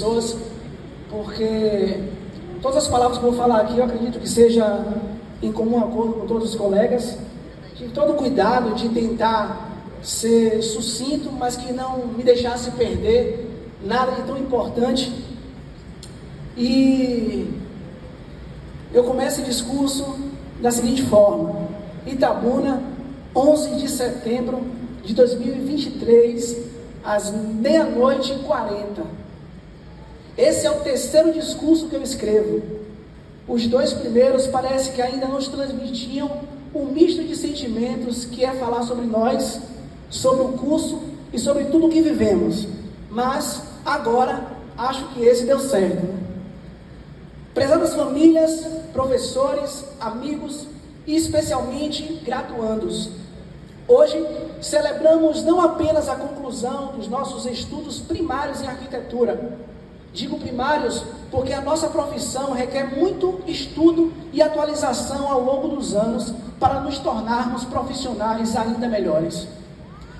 pessoas, porque todas as palavras que eu vou falar aqui, eu acredito que seja em comum acordo com todos os colegas. Tive todo o cuidado de tentar ser sucinto, mas que não me deixasse perder nada de tão importante. E eu começo o discurso da seguinte forma: Itabuna, 11 de setembro de 2023, às 00h40. Esse é o terceiro discurso que eu escrevo. Os dois primeiros parece que ainda nos transmitiam um misto de sentimentos que é falar sobre nós, sobre o curso e sobre tudo o que vivemos. Mas agora acho que esse deu certo, né? Prezadas famílias, professores, amigos e especialmente graduandos, hoje celebramos não apenas a conclusão dos nossos estudos primários em arquitetura. Digo primários porque a nossa profissão requer muito estudo e atualização ao longo dos anos para nos tornarmos profissionais ainda melhores.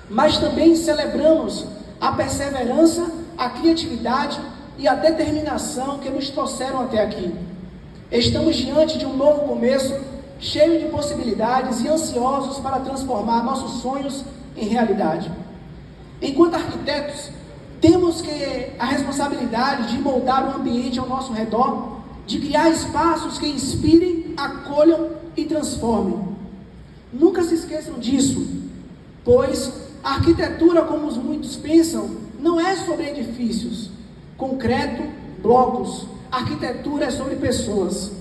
Mas também celebramos a perseverança, a criatividade e a determinação que nos trouxeram até aqui. Estamos diante de um novo começo, cheio de possibilidades e ansiosos para transformar nossos sonhos em realidade. Enquanto arquitetos, temos a responsabilidade de moldar o ambiente ao nosso redor, de criar espaços que inspirem, acolham e transformem. Nunca se esqueçam disso, pois a arquitetura, como muitos pensam, não é sobre edifícios, concreto, blocos. A arquitetura é sobre pessoas.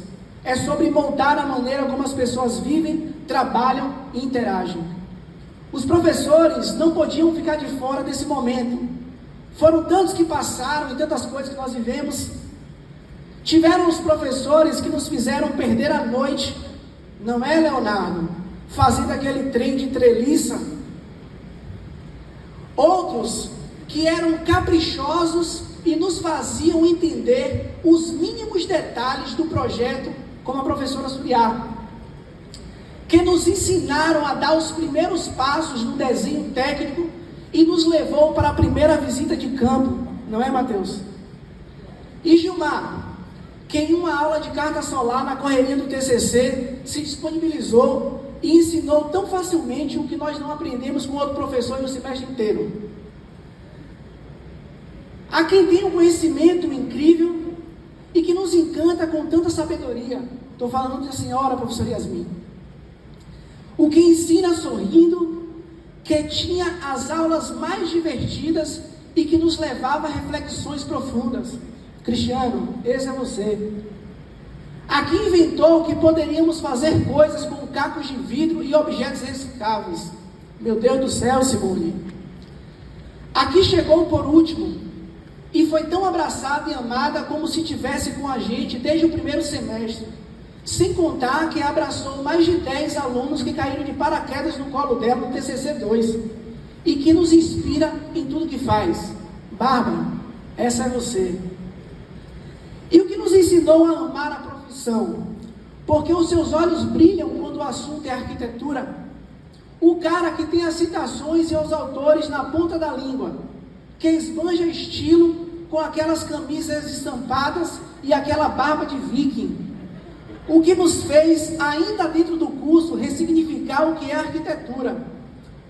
É sobre moldar a maneira como as pessoas vivem, trabalham e interagem. Os professores não podiam ficar de fora desse momento. Foram tantos que passaram e tantas coisas que nós vivemos. Tiveram os professores que nos fizeram perder a noite, não é, Leonardo? Fazendo aquele trem de treliça. Outros que eram caprichosos e nos faziam entender os mínimos detalhes do projeto, como a professora Suriá, que nos ensinaram a dar os primeiros passos no desenho técnico e nos levou para a primeira visita de campo, não é, Matheus? E Gilmar, que em uma aula de carga solar na correria do TCC se disponibilizou e ensinou tão facilmente o que nós não aprendemos com outro professor no semestre inteiro. Há quem tem um conhecimento incrível e que nos encanta com tanta sabedoria. Estou falando da senhora, professora Yasmin. O que ensina sorrindo, que tinha as aulas mais divertidas e que nos levava a reflexões profundas. Cristiano, esse é você. Aqui inventou que poderíamos fazer coisas com cacos de vidro e objetos recicláveis. Meu Deus do céu, Simone. Aqui chegou por último e foi tão abraçada e amada como se tivesse com a gente desde o primeiro semestre. Sem contar que abraçou mais de 10 alunos que caíram de paraquedas no colo dela no TCC 2 e que nos inspira em tudo que faz. Bárbara, essa é você. E o que nos ensinou a amar a profissão, porque os seus olhos brilham quando o assunto é arquitetura. O cara que tem as citações e os autores na ponta da língua, que esbanja estilo com aquelas camisas estampadas e aquela barba de viking. O que nos fez, ainda dentro do curso, ressignificar o que é arquitetura.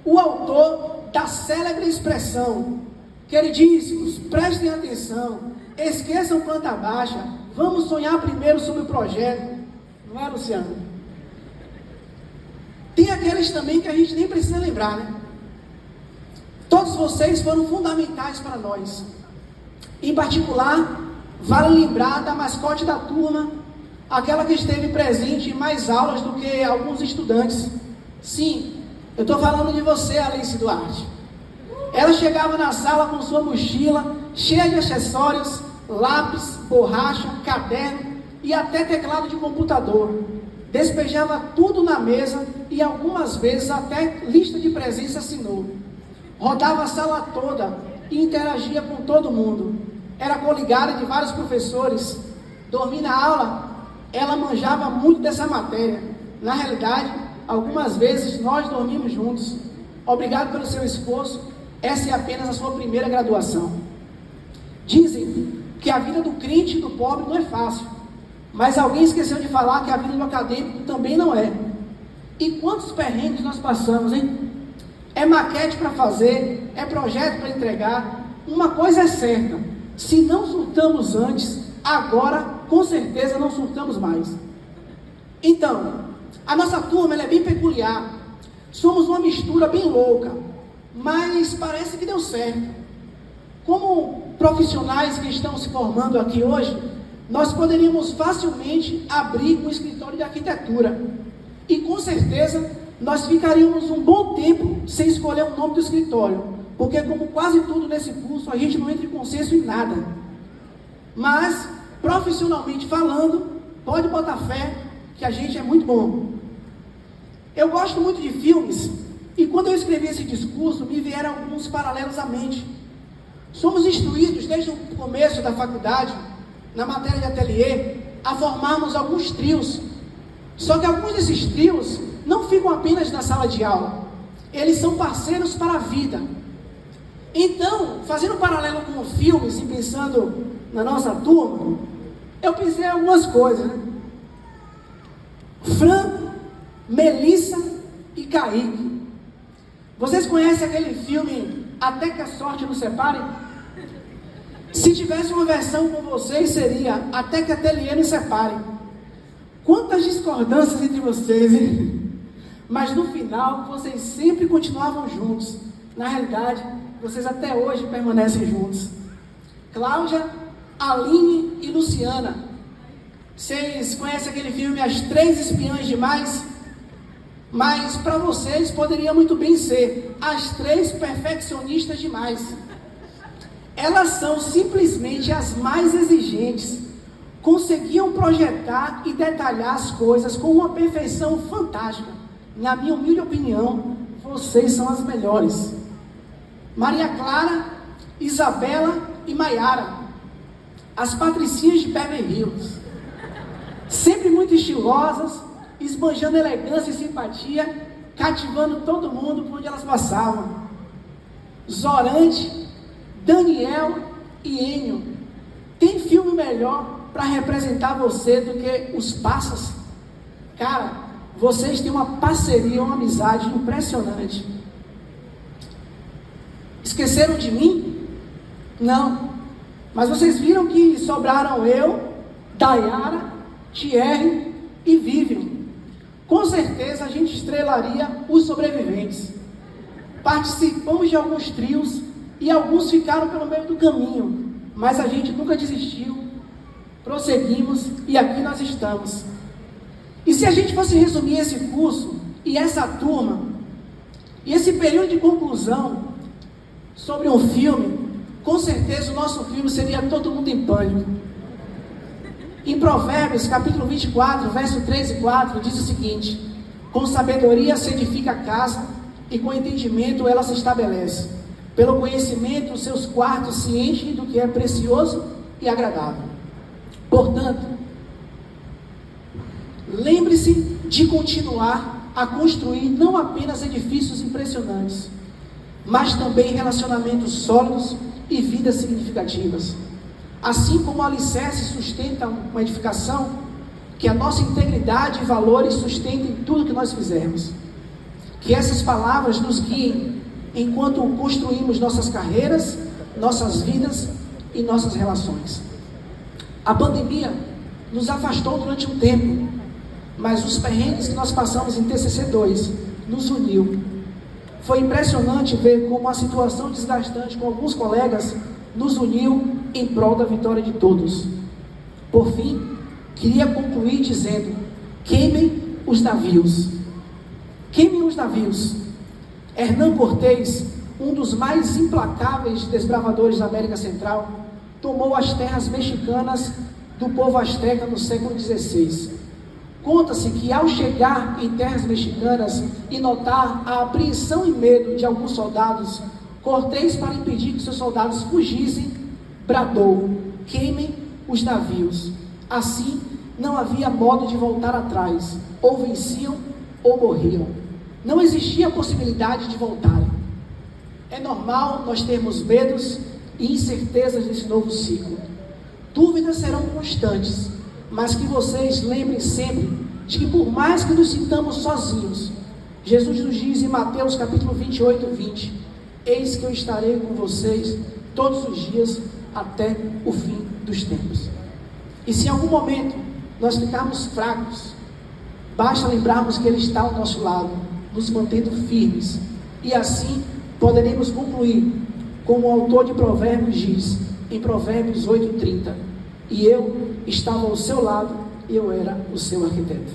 O autor da célebre expressão: queridíssimos, prestem atenção, esqueçam planta baixa, vamos sonhar primeiro sobre o projeto. Não é, Luciano? Tem aqueles também que a gente nem precisa lembrar, né? Todos vocês foram fundamentais para nós. Em particular, vale lembrar da mascote da turma, aquela que esteve presente em mais aulas do que alguns estudantes. Sim, eu estou falando de você, Alice Duarte. Ela chegava na sala com sua mochila, cheia de acessórios, lápis, borracha, caderno e até teclado de computador. Despejava tudo na mesa e algumas vezes até lista de presença assinou. Rodava a sala toda e interagia com todo mundo. Era coligada de vários professores. Dormia na aula, ela manjava muito dessa matéria. Na realidade, algumas vezes nós dormimos juntos. Obrigado pelo seu esforço. Essa é apenas a sua primeira graduação. Dizem que que a vida do crente e do pobre não é fácil. Mas alguém esqueceu de falar que a vida do acadêmico também não é. E quantos perrengues nós passamos, hein? É maquete para fazer, é projeto para entregar. Uma coisa é certa: se não surtamos antes, agora com certeza não surtamos mais. Então, a nossa turma ela é bem peculiar. Somos uma mistura bem louca, mas parece que deu certo. Como profissionais que estão se formando aqui hoje, nós poderíamos facilmente abrir um escritório de arquitetura. E com certeza nós ficaríamos um bom tempo sem escolher o nome do escritório, porque como quase tudo nesse curso, a gente não entra em consenso em nada. Mas, profissionalmente falando, pode botar fé que a gente é muito bom. Eu gosto muito de filmes, e quando eu escrevi esse discurso, me vieram alguns paralelos à mente. Somos instruídos desde o começo da faculdade, na matéria de ateliê, a formarmos alguns trios. Só que alguns desses trios não ficam apenas na sala de aula, eles são parceiros para a vida. Então, fazendo um paralelo com filmes e pensando na nossa turma, eu pensei em algumas coisas, né? Franco, Melissa e Kaique. Vocês conhecem aquele filme Até que a Sorte Nos Separe? Se tivesse uma versão com vocês, seria Até que a Ateliê nos separe. Quantas discordâncias entre vocês, hein? Mas no final, vocês sempre continuavam juntos. Na realidade, vocês até hoje permanecem juntos. Cláudia, Aline e Luciana. Vocês conhecem aquele filme As Três Espiãs Demais? Mas para vocês poderia muito bem ser As Três Perfeccionistas Demais. Elas são simplesmente as mais exigentes. Conseguiam projetar e detalhar as coisas com uma perfeição fantástica. Na minha humilde opinião, vocês são as melhores. Maria Clara, Isabela e Maiara, as patricinhas de Beverly Hills. Sempre muito estilosas, esbanjando elegância e simpatia, cativando todo mundo por onde elas passavam. Zorante, Daniel e Enio. Tem filme melhor para representar você do que Os Passas? Cara, vocês têm uma parceria, uma amizade impressionante. Esqueceram de mim? Não. Mas vocês viram que sobraram eu, Dayara, Thierry e Vivian. Com certeza a gente estrelaria Os Sobreviventes. Participamos de alguns trios e alguns ficaram pelo meio do caminho, mas a gente nunca desistiu, prosseguimos e aqui nós estamos. E se a gente fosse resumir esse curso e essa turma e esse período de conclusão sobre um filme, com certeza o nosso filme seria Todo Mundo em Pânico. Em Provérbios, capítulo 24, verso 3 e 4, diz o seguinte: com sabedoria se edifica a casa, e com entendimento ela se estabelece. Pelo conhecimento, os seus quartos se enchem do que é precioso e agradável. Portanto, lembre-se de continuar a construir não apenas edifícios impressionantes, mas também relacionamentos sólidos e vidas significativas. Assim como o alicerce sustenta uma edificação, que a nossa integridade e valores sustentem tudo que nós fizermos. Que essas palavras nos guiem enquanto construímos nossas carreiras, nossas vidas e nossas relações. A pandemia nos afastou durante um tempo, mas os perrengues que nós passamos em TCC2 nos uniu. Foi impressionante ver como a situação desgastante com alguns colegas nos uniu em prol da vitória de todos. Por fim, queria concluir dizendo: queimem os navios. Queimem os navios. Hernán Cortés, um dos mais implacáveis desbravadores da América Central, tomou as terras mexicanas do povo azteca no século XVI. Conta-se que ao chegar em terras mexicanas e notar a apreensão e medo de alguns soldados, Cortés, para impedir que seus soldados fugissem, bradou: queimem os navios. Assim, não havia modo de voltar atrás. Ou venciam ou morriam. Não existia a possibilidade de voltarem. É normal nós termos medos e incertezas nesse novo ciclo. Dúvidas serão constantes, mas que vocês lembrem sempre de que por mais que nos sintamos sozinhos, Jesus nos diz em Mateus capítulo 28, 20, eis que eu estarei com vocês todos os dias até o fim dos tempos. E se em algum momento nós ficarmos fracos, basta lembrarmos que Ele está ao nosso lado, nos mantendo firmes, e assim poderemos concluir, como o autor de Provérbios diz, em Provérbios 8:30, e eu estava ao seu lado, e eu era o seu arquiteto.